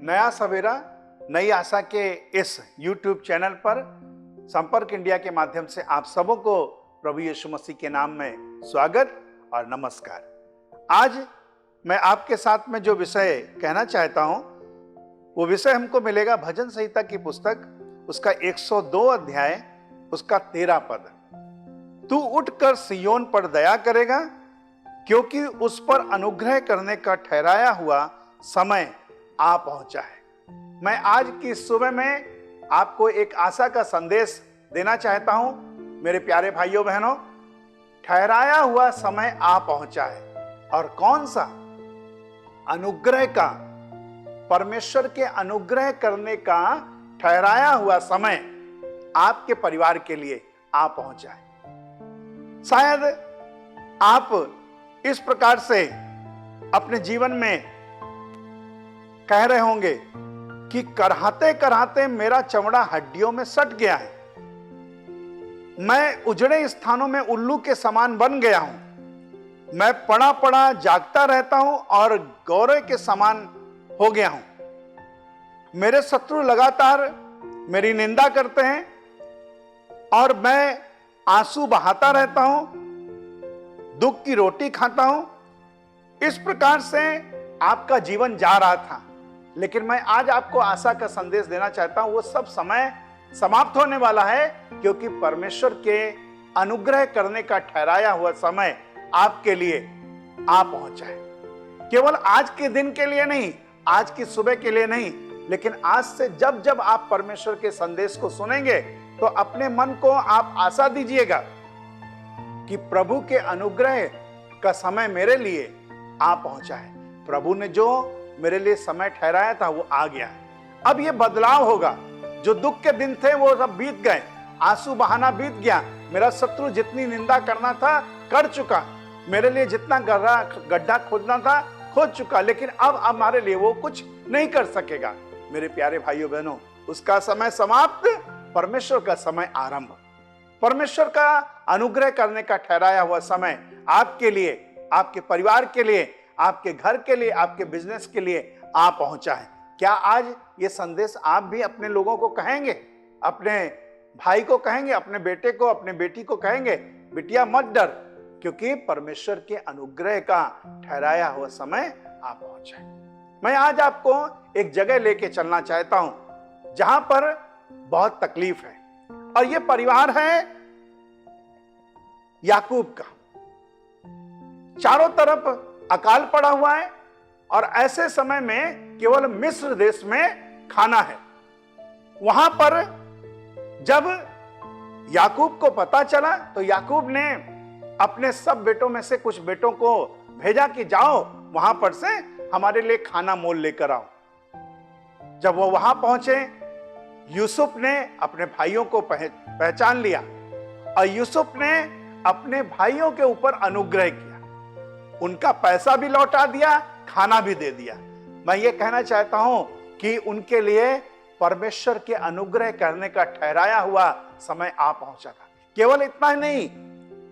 नया सवेरा नई आशा के इस YouTube चैनल पर संपर्क इंडिया के माध्यम से आप सबों को प्रभु यीशु मसीह के नाम में स्वागत और नमस्कार। आज मैं आपके साथ में जो विषय कहना चाहता हूं वो विषय हमको मिलेगा भजन संहिता की पुस्तक उसका 102 अध्याय उसका 13 पद। तू उठकर सिय्योन पर दया करेगा क्योंकि उस पर अनुग्रह करने का ठहराया हुआ समय आ पहुंचा है। मैं आज की सुबह में आपको एक आशा का संदेश देना चाहता हूं मेरे प्यारे भाइयों बहनों। ठहराया हुआ समय आ पहुंचा है और कौन सा? अनुग्रह का, परमेश्वर के अनुग्रह करने का ठहराया हुआ समय आपके परिवार के लिए आ पहुंचा है। शायद आप इस प्रकार से अपने जीवन में कह रहे होंगे कि कराहते कराहते मेरा चमड़ा हड्डियों में सट गया है, मैं उजड़े स्थानों में उल्लू के समान बन गया हूं, मैं पड़ा पड़ा जागता रहता हूं और गौरे के समान हो गया हूं। मेरे शत्रु लगातार मेरी निंदा करते हैं और मैं आंसू बहाता रहता हूं, दुख की रोटी खाता हूं। इस प्रकार से आपका जीवन जा रहा था, लेकिन मैं आज आपको आशा का संदेश देना चाहता हूं वो सब समय समाप्त होने वाला है, क्योंकि परमेश्वर के अनुग्रह करने का ठहराया हुआ समय आपके लिए आ पहुंचा है। केवल आज के दिन के लिए नहीं, आज की सुबह के लिए नहीं, लेकिन आज से जब जब आप परमेश्वर के संदेश को सुनेंगे तो अपने मन को आप आशा दीजिएगा कि प्रभु के अनुग्रह का समय मेरे लिए आ पहुंचा है। प्रभु ने जो मेरे लिए समय ठहराया था वो आ गया है। अब ये बदलाव होगा। जो दुख के दिन थे वो सब बीत गए, आंसू बहाना बीत गया। मेरा शत्रु जितनी निंदा करना था कर चुका, मेरे लिए जितना गड्ढा खोदना था खोद चुका, लेकिन अब हमारे लिए वो कुछ नहीं कर सकेगा। मेरे प्यारे भाइयों बहनों, उसका समय समाप्त, परमेश्वर का समय आरंभ। परमेश्वर का अनुग्रह करने का ठहराया हुआ समय आपके लिए, आपके परिवार के लिए, आपके घर के लिए, आपके बिजनेस के लिए आ पहुंचा है। क्या आज ये संदेश आप भी अपने लोगों को कहेंगे, अपने भाई को कहेंगे, अपने बेटे को, अपने बेटी को कहेंगे, बिटिया मत डर, क्योंकि परमेश्वर के अनुग्रह का ठहराया हुआ समय आ पहुंचा है। मैं आज आपको एक जगह लेके चलना चाहता हूं जहां पर बहुत तकलीफ है, और ये परिवार है याकूब का। चारों तरफ अकाल पड़ा हुआ है और ऐसे समय में केवल मिस्र देश में खाना है। वहां पर जब याकूब को पता चला तो याकूब ने अपने सब बेटों में से कुछ बेटों को भेजा कि जाओ वहां पर से हमारे लिए खाना मोल लेकर आओ। जब वो वहां पहुंचे, यूसुफ ने अपने भाइयों को पहचान लिया और यूसुफ ने अपने भाइयों के ऊपर अनुग्रह किया, उनका पैसा भी लौटा दिया, खाना भी दे दिया। मैं ये कहना चाहता हूं कि उनके लिए परमेश्वर के अनुग्रह करने का ठहराया हुआ समय आ पहुंचा था। केवल इतना ही नहीं,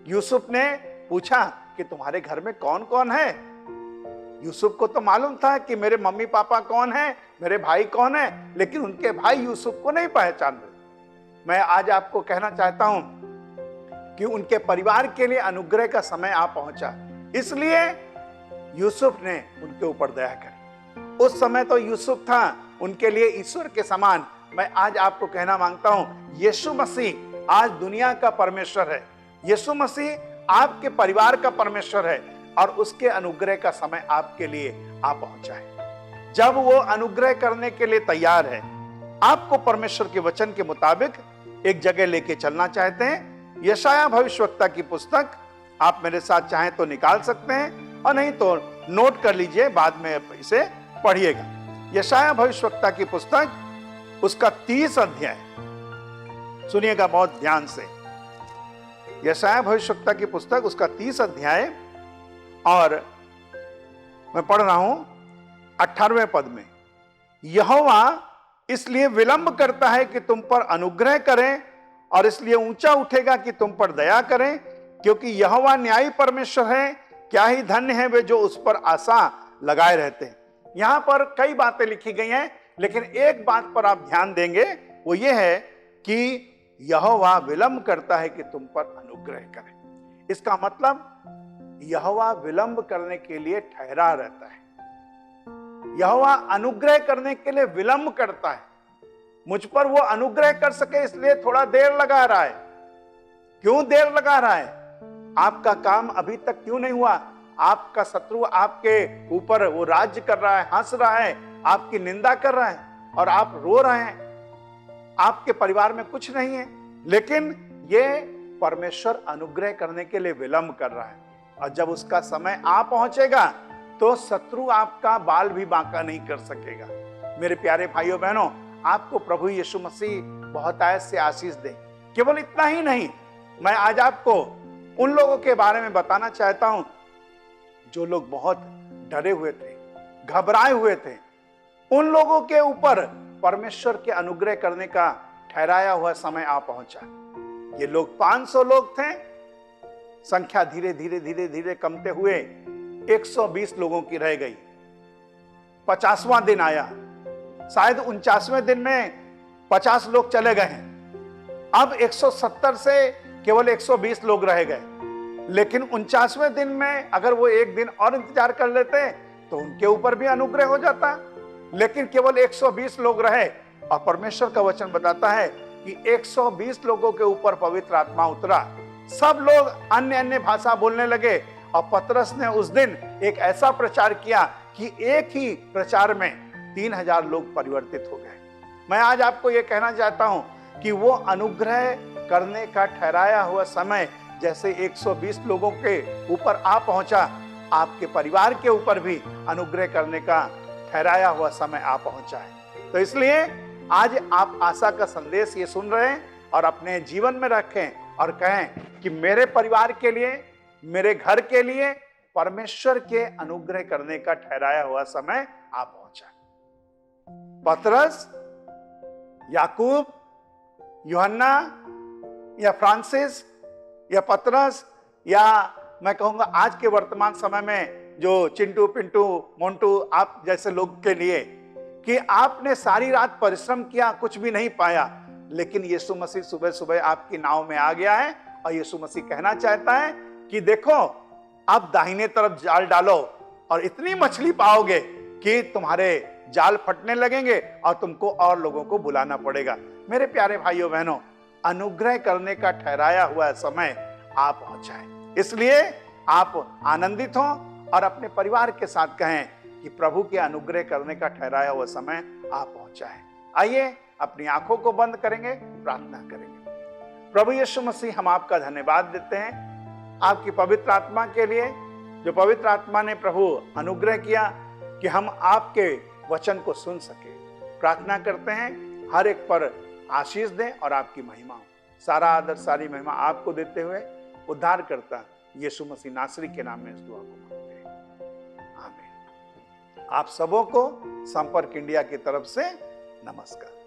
यूसुफ ने पूछा कि तुम्हारे घर में कौन कौन है। यूसुफ को तो मालूम था कि मेरे मम्मी पापा कौन है, मेरे भाई कौन है, लेकिन उनके भाई यूसुफ को नहीं पहचान रहे। मैं आज आपको कहना चाहता हूं कि उनके परिवार के लिए अनुग्रह का समय आ पहुंचा, इसलिए यूसुफ ने उनके ऊपर दया करी। उस समय तो यूसुफ था उनके लिए ईश्वर के समान। मैं आज आपको कहना मांगता हूं, यीशु मसीह आज दुनिया का परमेश्वर है। यीशु मसीह आपके परिवार का परमेश्वर है और उसके अनुग्रह का समय आपके लिए आ पहुंचा है। जब वो अनुग्रह करने के लिए तैयार है, आपको परमेश्वर के वचन के मुताबिक एक जगह लेके चलना चाहते हैं। यशायाह भविष्यवक्ता की पुस्तक आप मेरे साथ चाहें तो निकाल सकते हैं और नहीं तो नोट कर लीजिए, बाद में इसे पढ़िएगा। यशायाह भविष्यवक्ता की पुस्तक उसका 30 अध्याय, सुनिएगा बहुत ध्यान से। यशायाह भविष्यवक्ता की पुस्तक उसका 30 अध्याय और मैं पढ़ रहा हूं 18वें पद में। यहोवा इसलिए विलंब करता है कि तुम पर अनुग्रह करें और इसलिए ऊंचा उठेगा कि तुम पर दया करें, क्योंकि यहोवा न्यायी परमेश्वर है। क्या ही धन्य है वे जो उस पर आशा लगाए रहते हैं। यहां पर कई बातें लिखी गई हैं, लेकिन एक बात पर आप ध्यान देंगे, वो ये है कि यहोवा विलंब करता है कि तुम पर अनुग्रह करे। इसका मतलब यहोवा विलंब करने के लिए ठहरा रहता है। यहोवा अनुग्रह करने के लिए विलंब करता है। मुझ पर वो अनुग्रह कर सके इसलिए थोड़ा देर लगा रहा है। क्यों देर लगा रहा है? आपका काम अभी तक क्यों नहीं हुआ? आपका शत्रु आपके ऊपर वो राज्य कर रहा है, हंस रहा है, आपकी निंदा कर रहा है और आप रो रहे हैं। आपके परिवार में कुछ नहीं है, लेकिन ये परमेश्वर अनुग्रह करने के लिए विलंब कर रहा है। और जब उसका समय आ पहुंचेगा तो शत्रु आपका बाल भी बांका नहीं कर सकेगा। मेरे प्यारे भाइयों बहनों, आपको प्रभु यीशु मसीह बहुत आयत से आशीष दे। केवल इतना ही नहीं, मैं आज आपको उन लोगों के बारे में बताना चाहता हूं जो लोग बहुत डरे हुए थे, घबराए हुए थे। उन लोगों के ऊपर परमेश्वर के अनुग्रह करने का ठहराया हुआ समय आ पहुंचा। ये लोग 500 लोग थे। संख्या धीरे धीरे धीरे धीरे कमते हुए 120 लोगों की रह गई। 50वां दिन आया, शायद 49वें दिन में 50 लोग चले गए हैं। अब 170 से केवल 120 लोग रह गए। लेकिन 49वें दिन में अगर वो एक दिन और इंतजार कर लेते तो उनके ऊपर भी अनुग्रह हो जाता। लेकिन केवल 120 लोग रहे और परमेश्वर का वचन बताता है कि 120 लोगों के ऊपर पवित्र आत्मा उतरा। सब लोग अन्य अन्य भाषा बोलने लगे और पतरस ने उस दिन एक ऐसा प्रचार किया कि एक ही प्रचार में 3000 लोग परिवर्तित हो गए। मैं आज आपको यह कहना चाहता हूं कि वो अनुग्रह करने का ठहराया हुआ समय जैसे 120 लोगों के ऊपर आ पहुंचा, आपके परिवार के ऊपर भी अनुग्रह करने का ठहराया हुआ समय आ पहुंचा है। तो इसलिए आज आप आशा का संदेश ये सुन रहे हैं और अपने जीवन में रखें और कहें कि मेरे परिवार के लिए, मेरे घर के लिए परमेश्वर के अनुग्रह करने का ठहराया हुआ समय आ पहुंचा। पतरस, याकूब, यूहन्ना या फ्रांसिस या पतरस या मैं कहूंगा आज के वर्तमान समय में जो चिंटू, पिंटू, मोंटू आप जैसे लोग के लिए कि आपने सारी रात परिश्रम किया, कुछ भी नहीं पाया, लेकिन यीशु मसीह सुबह सुबह आपकी नाव में आ गया है और यीशु मसीह कहना चाहता है कि देखो अब दाहिने तरफ जाल डालो और इतनी मछली पाओगे कि तुम्हारे जाल फटने लगेंगे और तुमको और लोगों को बुलाना पड़ेगा। मेरे प्यारे भाइयों बहनों, अनुग्रह करने का ठहराया हुआ समय आ पहुंचा है। इसलिए आप आनंदित हो और अपने परिवार के साथ कहें कि प्रभु के अनुग्रह करने का ठहराया हुआ समय आ पहुंचा है। आइए अपनी आंखों को बंद करेंगे, प्रार्थना करेंगे। प्रभु यीशु मसीह, हम आपका धन्यवाद देते हैं आपकी पवित्र आत्मा के लिए, जो पवित्र आत्मा ने प्रभु अनुग्रह किया कि हम आपके वचन को सुन सके। प्रार्थना करते हैं हर एक पर आशीष दें और आपकी महिमा हो। सारा आदर, सारी महिमा आपको देते हुए उद्धारकर्ता यीशु मसीह नासरी के नाम में इस दुआ को मांगते हैं, आमीन। आप सबों को संपर्क इंडिया की तरफ से नमस्कार।